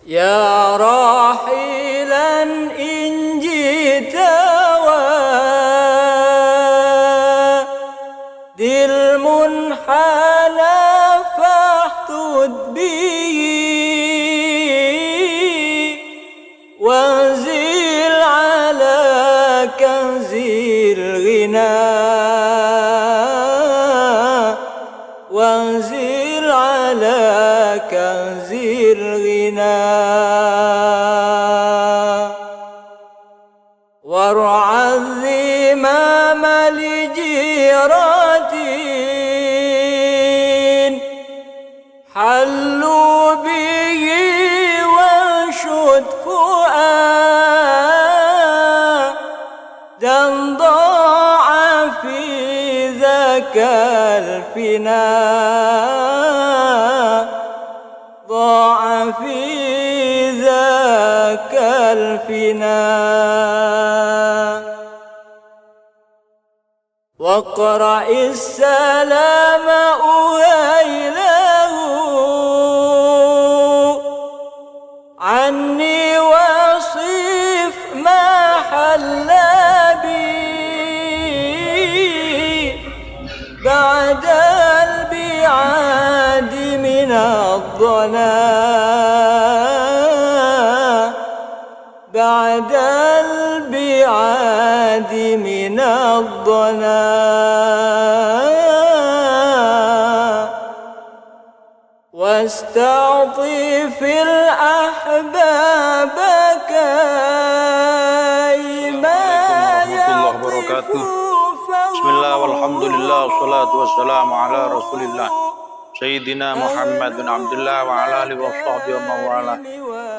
يا راحلا إن جئت وادي المنحنى فاحتد به وانزل على كنز الغنى وانزل على كنز الغنى وارعى الذمام لجيرات حلوا به وانشد فؤادا ضاع في ذاك الفناء ضاع في ذاك الفناء واقرأ السلام أهيله عني وصف ما حل بي بعد البعاد من الضنا بعد البعاد من الضنا واستعطف الأحباب كيما يعطف Bismillah walhamdulillah wassalatu wassalamu ala rasulillah Sayyidina Muhammad bin Abdullah wa ala alihi wa sahbihi wa mawala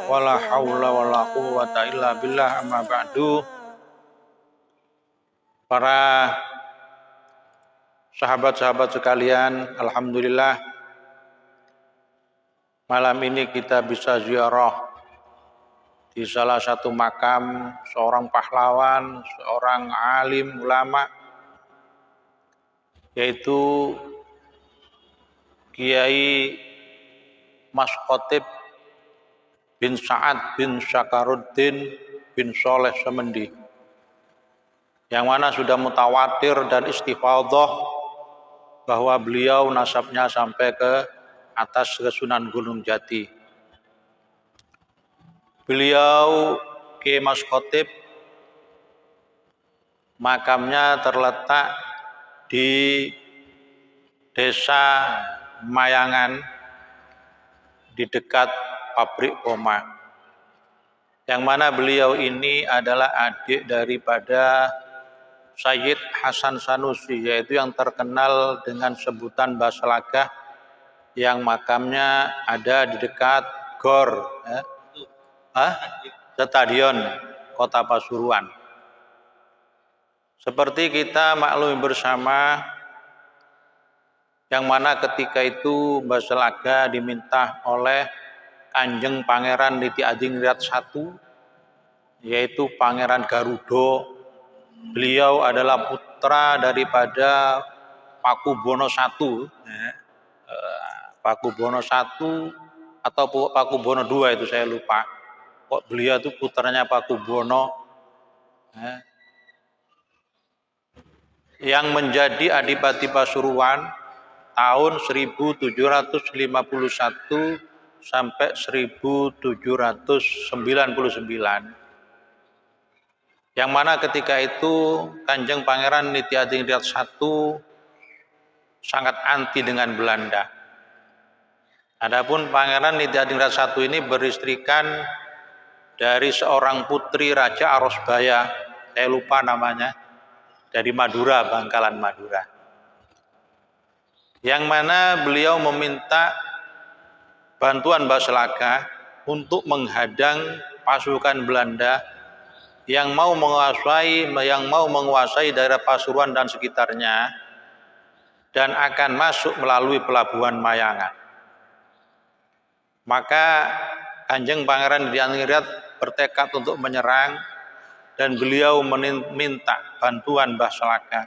wala hawla wala quwwata illa billah amma ba'du. Para sahabat-sahabat sekalian, alhamdulillah malam ini kita bisa ziarah di salah satu makam seorang pahlawan, seorang alim ulama, yaitu Kiai Mas Khotib bin Sa'ad bin Syakaruddin bin Soleh Semendi, yang mana sudah mutawatir dan istifadhah bahwa beliau nasabnya sampai ke atas ke Sunan Gunung Jati. Beliau Kiai Mas Khotib makamnya terletak di Desa Mayangan di dekat pabrik Poma, yang mana beliau ini adalah adik daripada Sayyid Hasan Sanusi, yaitu yang terkenal dengan sebutan Mbah Selagah, yang makamnya ada di dekat Gor Stadion Kota Pasuruan. Seperti kita maklumi bersama, yang mana ketika itu Mbah Selagah diminta oleh Kanjeng Pangeran Niti Adingrat I, yaitu Pangeran Garuda. Beliau adalah putra daripada Pakubono I, Pakubono I atau Pakubono II, itu saya lupa. Kok beliau itu putranya Pakubono, yang menjadi Adipati Pasuruan tahun 1751 sampai 1799, yang mana ketika itu Kanjeng Pangeran Niti Adingrat I sangat anti dengan Belanda. Adapun Pangeran Niti Adingrat I ini beristrikan dari seorang putri Raja Arosbaya, saya lupa namanya, dari Madura, Bangkalan Madura, yang mana beliau meminta bantuan Mbah Selagah untuk menghadang pasukan Belanda yang mau menguasai daerah Pasuruan dan sekitarnya, dan akan masuk melalui pelabuhan Mayangan. Maka Kanjeng Pangeran Niti Adingrat bertekad untuk menyerang, dan beliau meminta bantuan Mbah Selagah.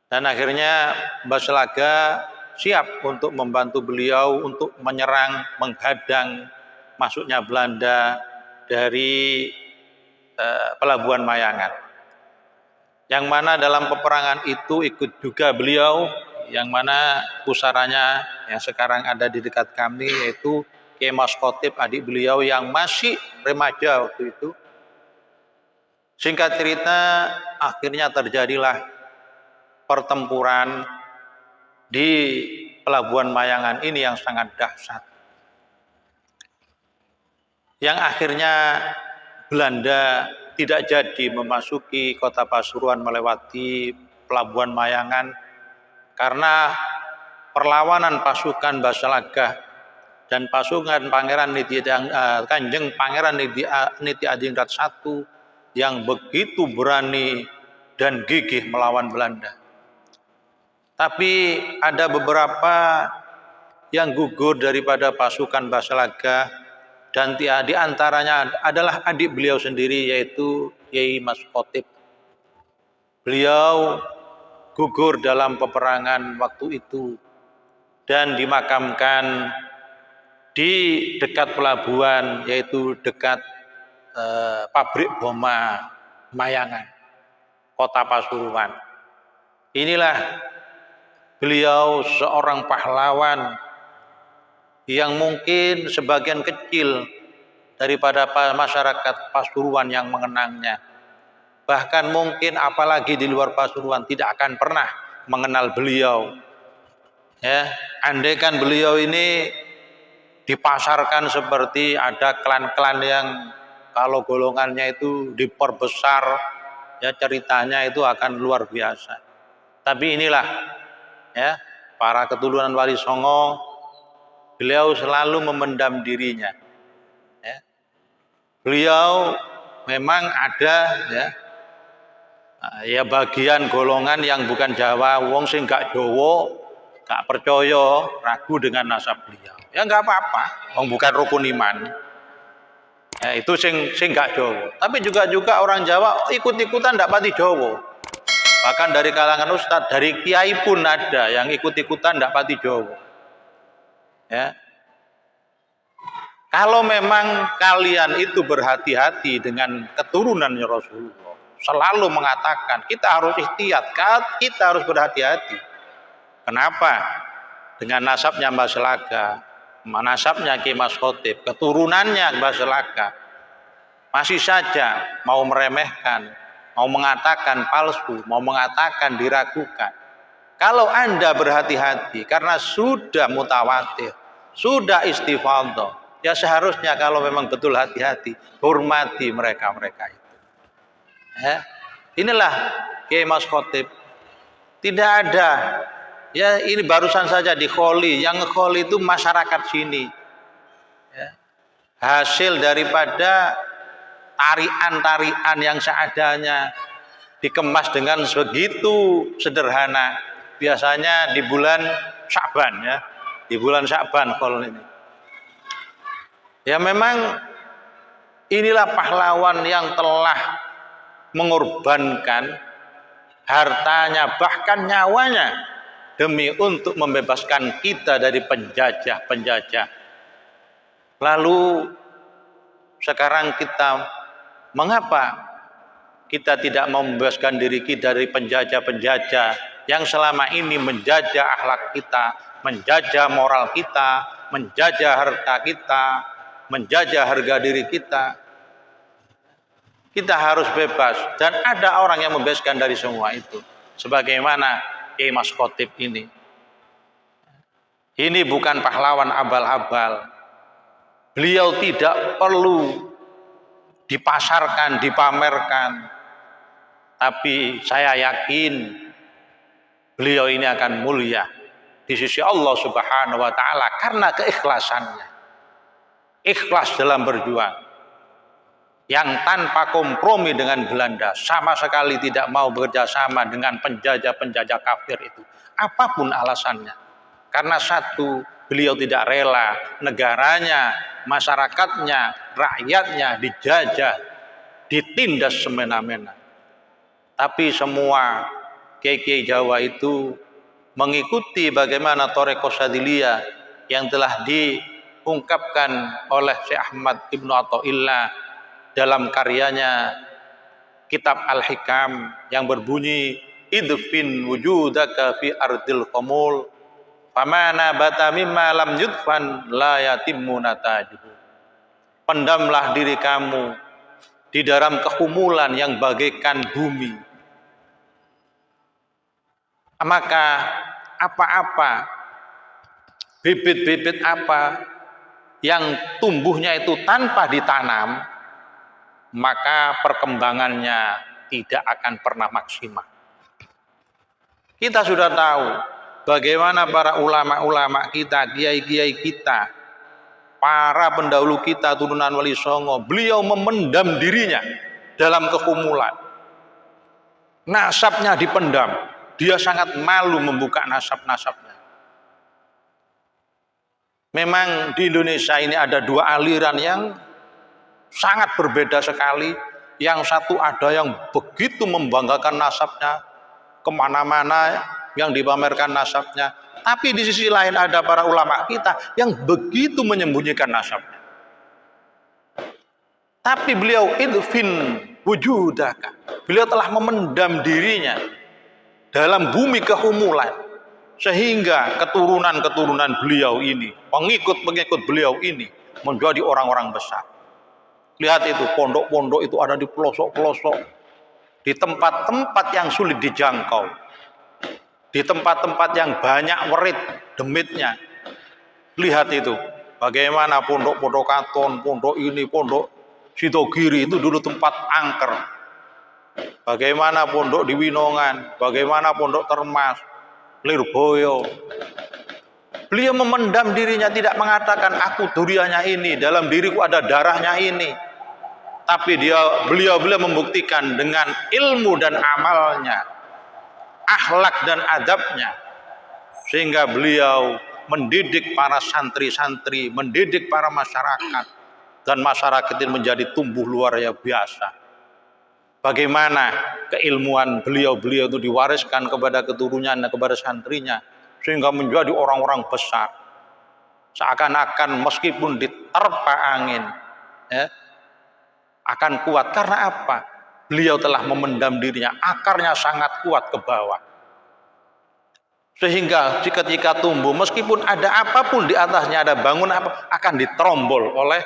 Dan akhirnya Mbah Selagah siap untuk membantu beliau untuk menyerang, menghadang masuknya Belanda dari Pelabuhan Mayangan. Yang mana dalam peperangan itu ikut juga beliau, yang mana pusaranya yang sekarang ada di dekat kami, yaitu Kiai Mas Khotib, adik beliau yang masih remaja waktu itu. Singkat cerita, akhirnya terjadilah pertempuran di Pelabuhan Mayangan ini yang sangat dahsyat. Yang akhirnya Belanda tidak jadi memasuki kota Pasuruan melewati Pelabuhan Mayangan karena perlawanan pasukan Basalagah dan pasukan Kanjeng Pangeran Niti Adingrat I yang begitu berani dan gigih melawan Belanda. Tapi ada beberapa yang gugur daripada pasukan Basalagah, dan di antaranya adalah adik beliau sendiri, yaitu Kiai Mas Khotib. Beliau gugur dalam peperangan waktu itu dan dimakamkan di dekat pelabuhan, yaitu dekat pabrik boma Mayangan, kota Pasuruan. Inilah beliau seorang pahlawan yang mungkin sebagian kecil daripada masyarakat Pasuruan yang mengenangnya. Bahkan mungkin apalagi di luar Pasuruan tidak akan pernah mengenal beliau. Ya, andaikan beliau ini dipasarkan seperti ada klan-klan yang kalau golongannya itu diperbesar, ya ceritanya itu akan luar biasa. Tapi inilah ya, para keturunan Wali Songo, beliau selalu memendam dirinya. Ya. Beliau memang ada ya bagian golongan yang bukan Jawa, wong sing gak Jawa, gak percaya, ragu dengan nasab beliau. Ya nggak apa-apa, wong bukan rukun iman. Ya, itu sing gak Jawa. Tapi juga orang Jawa ikut-ikutan ndak pati Jawa. Bahkan dari kalangan ustadz, dari kiai pun ada yang ikut-ikutan ndak pati Jawa. Ya. Kalau memang kalian itu berhati-hati dengan keturunannya Rasulullah, selalu mengatakan kita harus ihtiyat, kita harus berhati-hati. Kenapa? Dengan nasabnya Mbah Selaka, nasabnya Kiai Mas Khotib, keturunannya Mbah Selaka, masih saja mau meremehkan, mau mengatakan palsu, mau mengatakan diragukan. Kalau Anda berhati-hati karena sudah mutawatir, sudah istifadhah, ya seharusnya kalau memang betul hati-hati, hormati mereka-mereka itu. Ya. Inilah Kiai Mas Khotib. Tidak ada, ya ini barusan saja di Kholi, yang Kholi itu masyarakat sini. Ya. Hasil daripada tarian-tarian yang seadanya dikemas dengan begitu sederhana. Biasanya di bulan Sya'ban, ya, di bulan Sya'ban Khol ini. Ya memang inilah pahlawan yang telah mengorbankan hartanya bahkan nyawanya demi untuk membebaskan kita dari penjajah-penjajah. Lalu sekarang kita, mengapa kita tidak membebaskan diri kita dari penjajah-penjajah yang selama ini menjajah akhlak kita, menjajah moral kita, menjajah harta kita, menjajah harga diri kita? Kita harus bebas, dan ada orang yang membebaskan dari semua itu. Sebagaimana Kiai Mas Khotib ini. Ini bukan pahlawan abal-abal. Beliau tidak perlu dipasarkan, dipamerkan. Tapi saya yakin beliau ini akan mulia di sisi Allah Subhanahu wa taala karena keikhlasannya. Ikhlas dalam berjuang. Yang tanpa kompromi dengan Belanda, sama sekali tidak mau bekerja sama dengan penjajah-penjajah kafir itu. Apapun alasannya. Karena satu, beliau tidak rela negaranya, masyarakatnya, rakyatnya dijajah, ditindas semena-mena. Tapi semua kiai-kiai Jawa itu mengikuti bagaimana Thariqah Syadziliyah yang telah diungkapkan oleh Syekh Ahmad Ibnu Athaillah dalam karyanya Kitab Al-Hikam yang berbunyi idfin wujudaka fi ardil qamul famana bata mimma lam yudfan la yatimmu natajuhu. Pendamlah diri kamu di dalam kehumulan yang bagaikan bumi, maka apa-apa, bibit-bibit apa yang tumbuhnya itu tanpa ditanam, maka perkembangannya tidak akan pernah maksimal. Kita sudah tahu bagaimana para ulama-ulama kita, kiai-kiai kita, para pendahulu kita turunan Wali Songo, beliau memendam dirinya dalam kehumulan. Nasabnya dipendam. Dia sangat malu membuka nasab-nasabnya. Memang di Indonesia ini ada dua aliran yang sangat berbeda sekali. Yang satu ada yang begitu membanggakan nasabnya, kemana-mana yang dipamerkan nasabnya. Tapi di sisi lain ada para ulama kita yang begitu menyembunyikan nasabnya. Tapi beliau idfin wujudaka. Beliau telah memendam dirinya dalam bumi kehumulan, sehingga keturunan-keturunan beliau ini, pengikut-pengikut beliau ini menjadi orang-orang besar. Lihat itu, pondok-pondok itu ada di pelosok-pelosok, di tempat-tempat yang sulit dijangkau, di tempat-tempat yang banyak werit demitnya. Lihat itu, bagaimana pondok-pondok Katon, pondok ini, pondok Sidogiri itu dulu tempat angker. Bagaimana pondok di Winongan, bagaimana pondok Termas, Lirboyo. Beliau memendam dirinya, tidak mengatakan aku duriannya ini, dalam diriku ada darahnya ini. Tapi beliau membuktikan dengan ilmu dan amalnya, akhlak dan adabnya, sehingga beliau mendidik para santri-santri, mendidik para masyarakat, dan masyarakat ini menjadi tumbuh luar biasa. Bagaimana keilmuan beliau itu diwariskan kepada keturunannya, kepada santrinya, sehingga menjadi orang-orang besar. Seakan-akan meskipun diterpa angin, ya, akan kuat. Karena apa? Beliau telah memendam dirinya, akarnya sangat kuat ke bawah. Sehingga ketika tumbuh, meskipun ada apapun di atasnya, ada bangun apa, akan diterombol oleh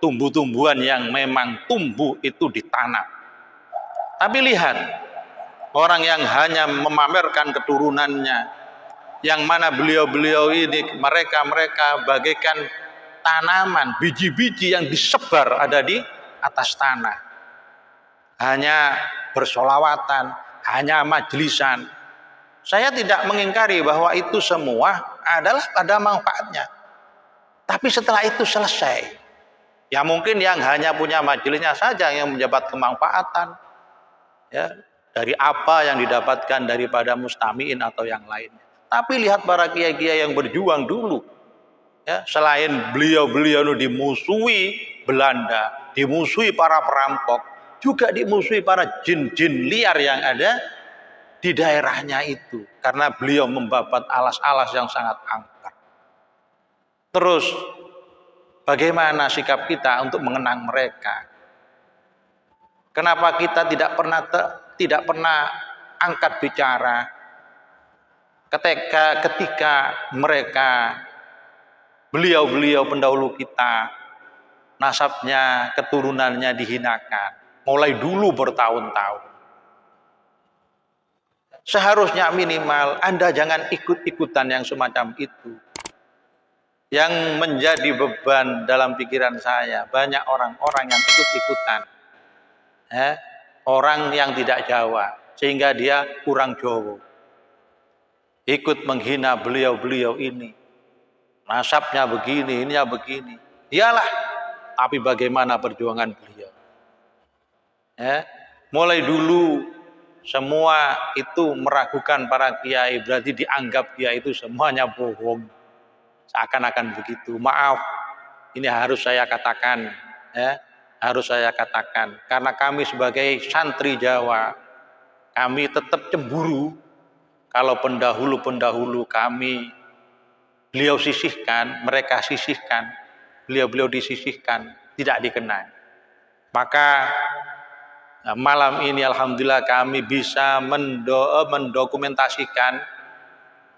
tumbuh-tumbuhan yang memang tumbuh itu ditanam. Tapi lihat, orang yang hanya memamerkan keturunannya, yang mana beliau ini, mereka bagaikan tanaman, biji-biji yang disebar ada di atas tanah. Hanya bersolawatan, hanya majlisan. Saya tidak mengingkari bahwa itu semua adalah pada manfaatnya. Tapi setelah itu selesai, ya mungkin yang hanya punya majelisnya saja yang mendapat kemanfaatan, ya, dari apa yang didapatkan daripada mustamiin atau yang lainnya. Tapi lihat para kiai-kiai yang berjuang dulu, ya, selain beliau dimusuhi Belanda, dimusuhi para perampok, juga dimusuhi para jin-jin liar yang ada di daerahnya itu, karena beliau membabat alas-alas yang sangat angker. Terus bagaimana sikap kita untuk mengenang mereka? Kenapa kita tidak pernah angkat bicara ketika mereka, beliau pendahulu kita, nasabnya, keturunannya dihinakan, mulai dulu bertahun-tahun. Seharusnya minimal Anda jangan ikut-ikutan yang semacam itu. Yang menjadi beban dalam pikiran saya, banyak orang-orang yang ikut-ikutan, orang yang tidak Jawa, sehingga dia kurang Jawa, ikut menghina beliau ini, nasabnya begini, ininya begini. Iyalah, tapi bagaimana perjuangan beliau? Mulai dulu semua itu meragukan para kiai, berarti dianggap kiai itu semuanya bohong, seakan-akan begitu. Maaf, ini harus saya katakan, harus saya katakan, karena kami sebagai santri Jawa, kami tetap cemburu kalau pendahulu kami beliau sisihkan, mereka sisihkan, beliau-beliau disisihkan, tidak dikenang. Maka malam ini alhamdulillah kami bisa mendokumentasikan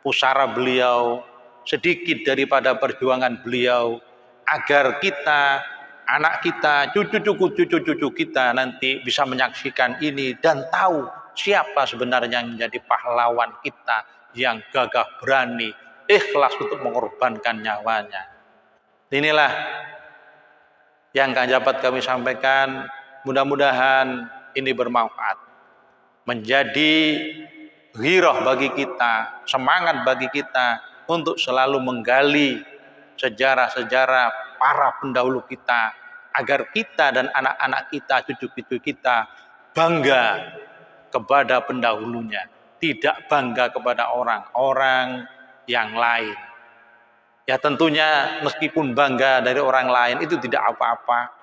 pusara beliau, sedikit daripada perjuangan beliau, agar kita, anak kita, cucu-cucu kita nanti bisa menyaksikan ini dan tahu siapa sebenarnya yang menjadi pahlawan kita yang gagah berani, ikhlas untuk mengorbankan nyawanya. Inilah yang dapat kami sampaikan. Mudah-mudahan ini bermanfaat, menjadi ghirah bagi kita, semangat bagi kita untuk selalu menggali sejarah-sejarah para pendahulu kita, agar kita dan anak-anak kita, cucu-cucu kita bangga kepada pendahulunya, tidak bangga kepada orang-orang yang lain. Ya tentunya meskipun bangga dari orang lain itu tidak apa-apa,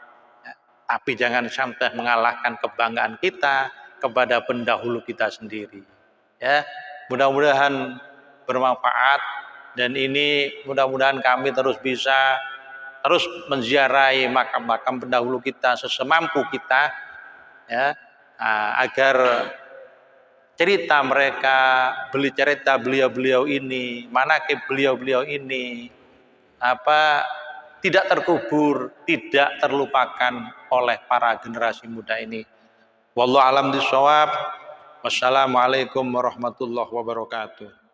ya, tapi jangan sampai mengalahkan kebanggaan kita kepada pendahulu kita sendiri. Ya, mudah-mudahan bermanfaat, dan ini mudah-mudahan kami terus bisa menziarahi makam-makam pendahulu kita sesemampu kita, ya, agar cerita mereka, cerita beliau-beliau ini, manaqib beliau-beliau ini tidak terkubur, tidak terlupakan oleh para generasi muda ini. Wallahu a'lam bishawab. Wassalamualaikum warahmatullahi wabarakatuh.